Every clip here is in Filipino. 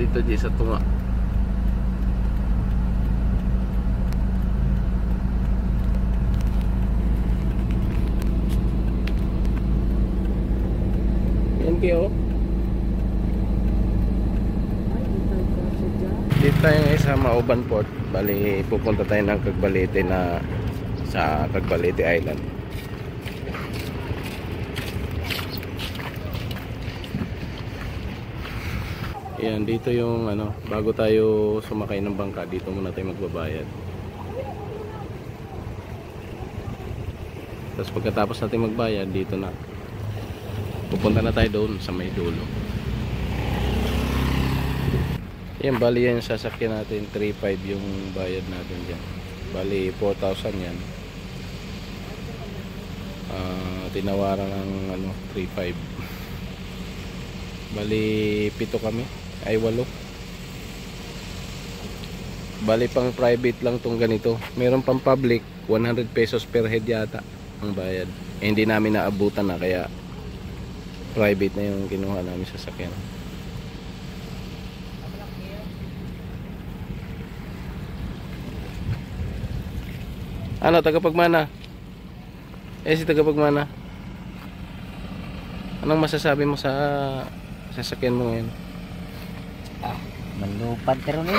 dito di sa tunga. Yan kayo. Dito tayo ngayon sa Mauban Port. Bali pupunta tayo ng Cagbalete na sa Cagbalete Island. Yan, dito yung ano, bago tayo sumakay ng bangka, dito muna tayo magbabayad. Tapos pagkatapos natin magbayad, dito na pupunta na tayo doon sa may dulo. Yan, bali yan yung sasakyan natin, 3.5 yung bayad natin dyan. Bali 4,000 yan. Tinawaran ng ano, 3.5. Bali 7 kami, ay 8. Bali pang private lang tong ganito. Meron pang public, 100 pesos per head yata ang bayad. Hindi namin naabutan na, kaya private na yung kinuha namin sa sasakyan. Ano, tagapagmana? Si tagapagmana, anong masasabi mo sa sasakyan mo ngayon? Malupad pero na.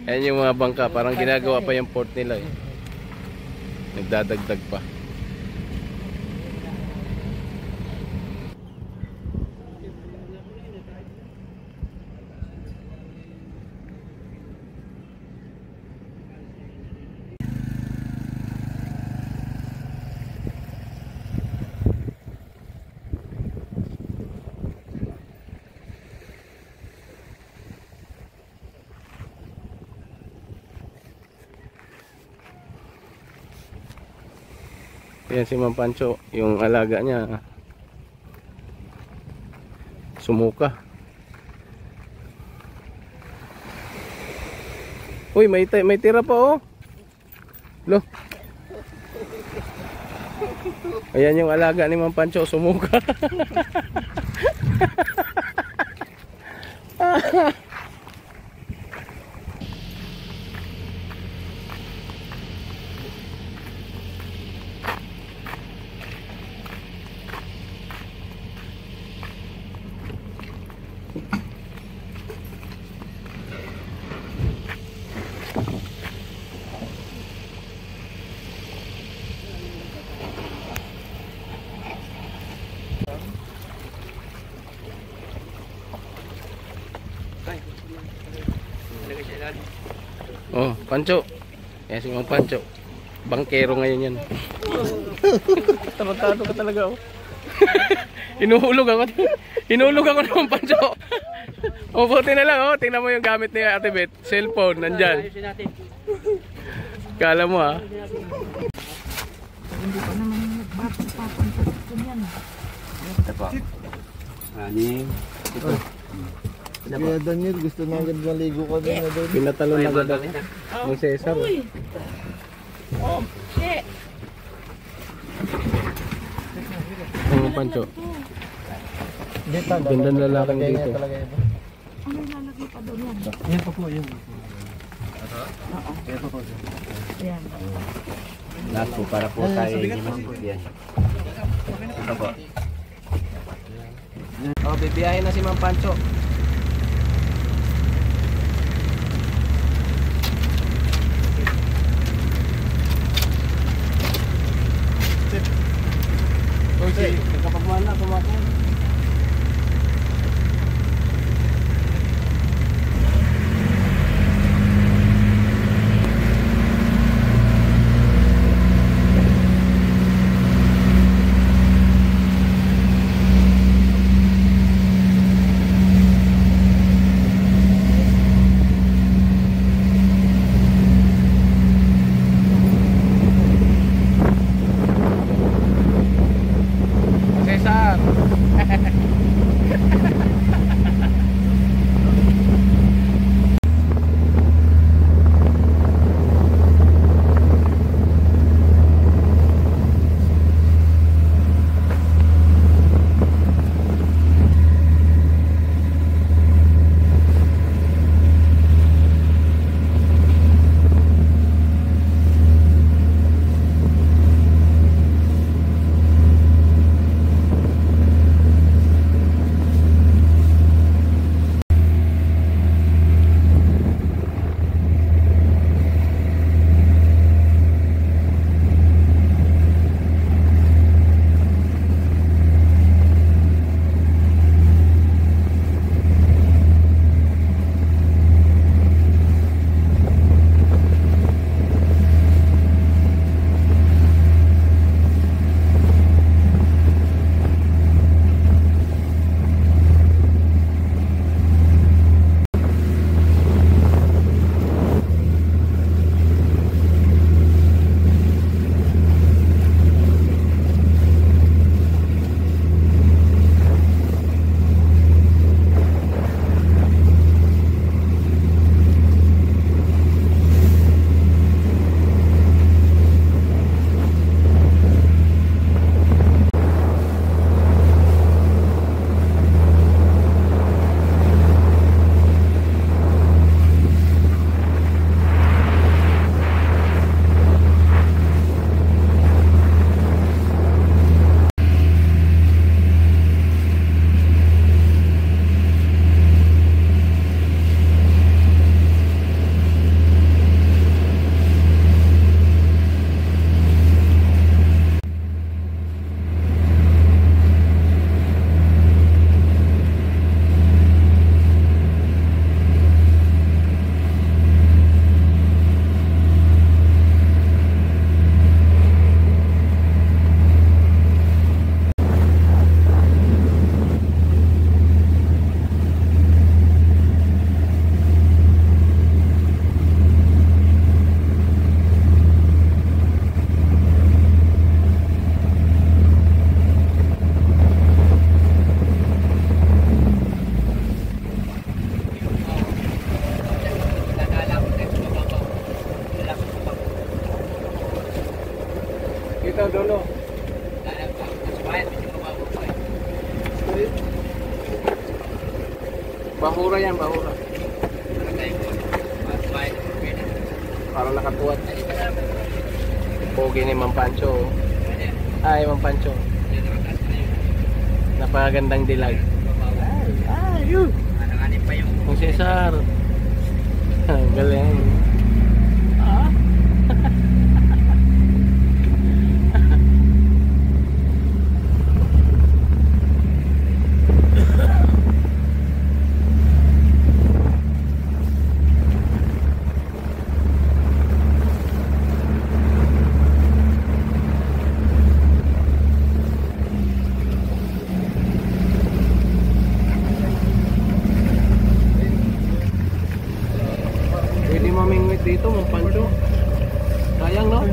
Ayan yung mga bangka, parang ginagawa pa yung port nila eh. Nagdadagdag pa. Yan si Ma'am Pancho, yung alaga niya sumuka. Uy, may tira pa oh. Lo. Ayan yung alaga ni Ma'am Pancho, sumuka. Oh, Pancho. Yan si Mang Pancho. Bangkero ngayon yan. Tarantado ka talaga oh. Hinuhulog ako. Hinulog ako ng Mang Pancho. Oh, buti na lang oh. Tingnan mo yung gamit ni Ate Beth. Cellphone, nandyan. Kala mo ha. Hindi ko naman nagpapang yan. Ito po. Aning. Ito. Kaya Daniel, gusto na agad maligo ka din na doon. Pinatalon na agad ako. Ni Cesar. Oh, shit. Ang Pancho. Ganda ng lalaki dito. Ano ilalagay pa doon yan? Yan pa po, yan. Oo. Yan pa po. Yan. Lahat po para po tayo yan. Ito po. Oh, bibiyahin na si Ma'am Pancho. Okay, kapagmana, kumakan. Dito, dulo. Bahura yan, bahura. Parang nakatuwad. Pogi ni Mang Pancho. Ay, Mang Pancho. Napakagandang dilag. Ay, yun. Kung Cesar. Galing. Ah? Pwede mamingwit dito, Mang Pancho. Sayang, no?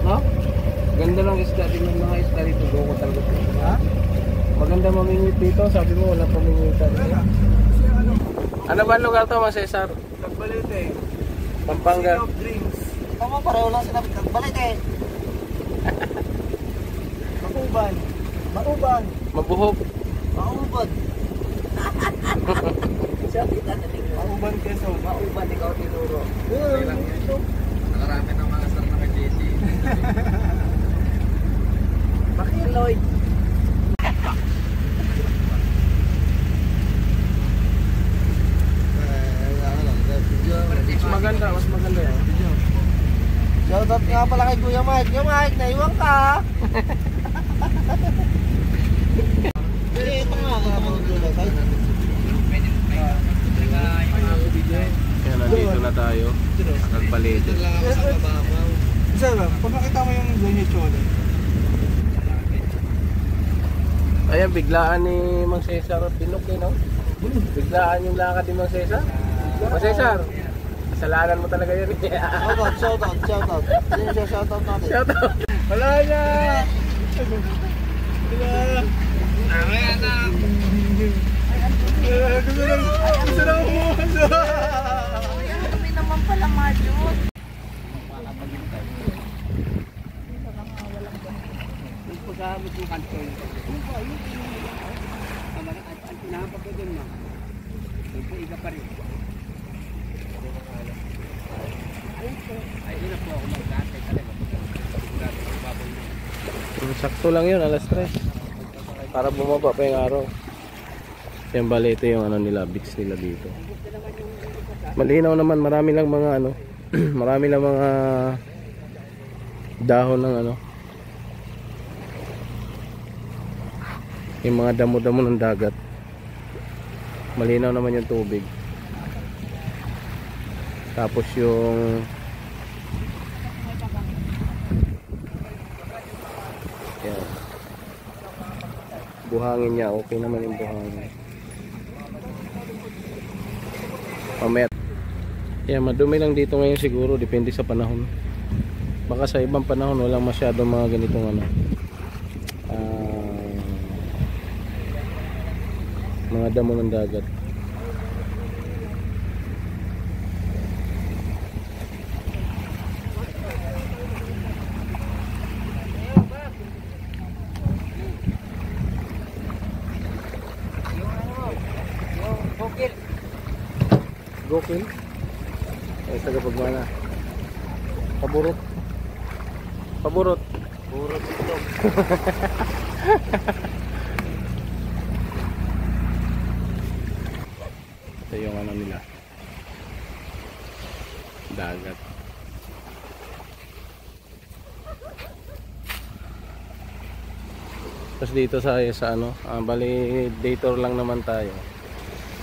No? Ganda ng isda din ng mga isda dito. Loko talaga. Ha? Maganda mamingwit dito. Sabi mo, wala pamingwitan. Ano ba ang lugar to, Mang Cesar? Tagbalite. Pampanga. Drinks. Tama, pareho lang sinabi. Tagbalite. Mauban. Mauban. Mabuhok. Mauban. Mauban keso. Mauban, ikaw tinuro. Nakarami ng mga star na JC. Bakit, Lloyd? Mas maganda, mas maganda yan. Shoutout nga pala kay Kuya Mike. Kuya Mike, naiwan ka. Ito nga, Kaya nandito na tayo. Nagpalito. Isa lang, pag nakita mo yung Doña Chola. Ayan, biglaan ni Mang Cesar Pinok eh, no? Biglaan yung lakad ni Mang Cesar. Mang Cesar, kasalanan mo talaga yun. Shoutout. Sino siya shoutout natin? Shout out. Wala niya! Namaya na. Gusto na umuha. Uy, ang dumi naman pala, Marjot. Pagkahamit yung kanto yun. Ang pinahapag ko dun na. Iga pa rin. Ay, hindi na po ako mag-gatay talaga. Sakto lang yun, alas 3. Para bumaba pa yung araw. Yan bali, ito yung ano nila, beach nila dito. Malinaw naman, marami lang mga ano, marami lang mga dahon ng ano, yung mga damo-damo ng dagat. Malinaw naman yung tubig. Tapos yung yan, buhangin niya, okay naman yung buhangin. Mamaya. Yeah, madumi lang dito ngayon siguro, depende sa panahon. Baka sa ibang panahon walang masyadong mga ganitong ano, mga damo ng dagat. Gokil. Ay, tagapagmana. Paburot. Paburot. Burot ito. Ito yung ano nila, dagat. Tapos dito sa ano, bali daytour lang naman tayo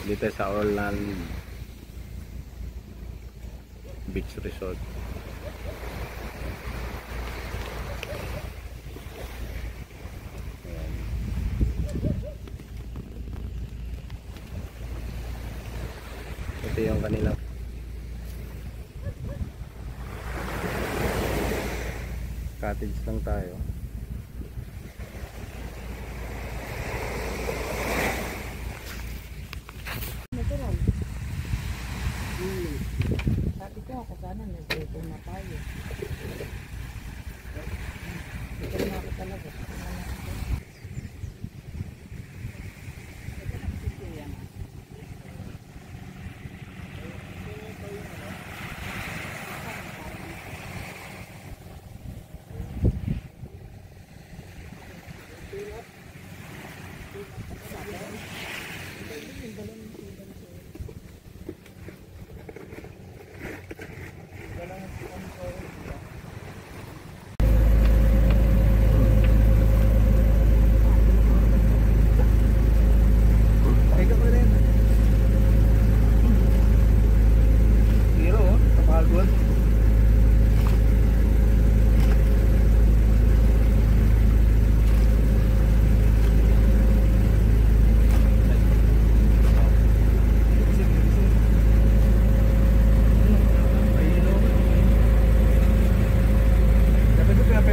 dito sa Orland Beach Resort. Ayan. Ito yung kanilang cottage lang tayo. Natural. Sabi ko ako sana nag-reto na tayo.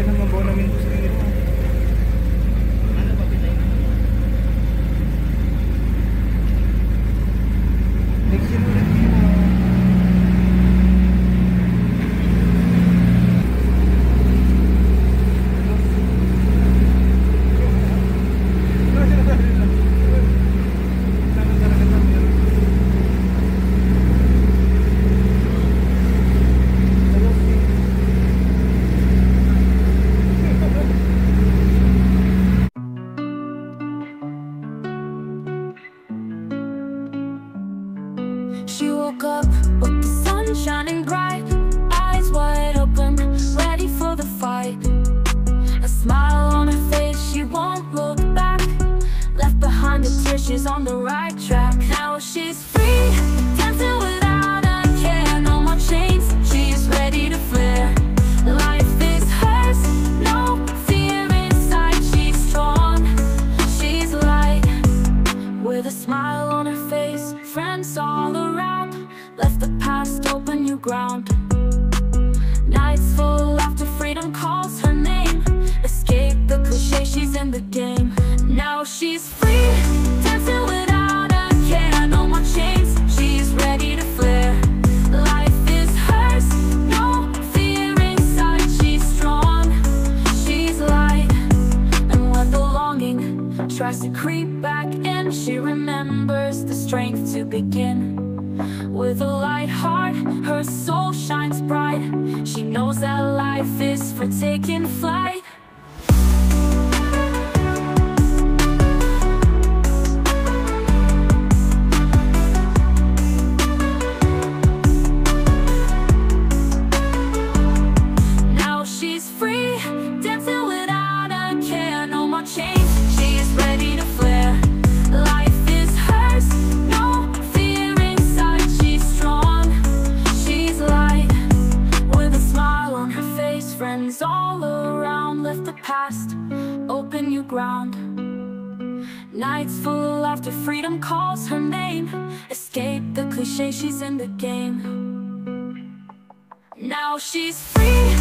kayo ng abonament sa inyo. Next year ulit yun. She woke up with the sun shining bright, eyes wide open, ready for the fight. A smile on her face, she won't look back. Left behind the tears, she's on the right track. Now she's free, dancing without a care. No more chains, she's ready to flare. Life is hers, no fear inside. She's strong, she's light, with a smile on her face. Friends all around, left the past open new ground. Nights full after freedom calls her name. Escape the cliche, she's in the game. Now she's free, dancing without a care. No more chains, she's ready to flare. Life is hers, no fear inside. She's strong, she's light, and when the longing tries to creep back in, she remembers the strength to begin. With a light heart, her soul shines bright. She knows that life is for taking flight. Now she's free, dancing without a care. No more chains, she's ready to flare. Life is hers, no fear inside. She's strong, she's light, with a smile on her face. Friends all around, left the past, open new ground. Nights full after freedom calls her name. Escape the cliche, she's in the game. Now she's free,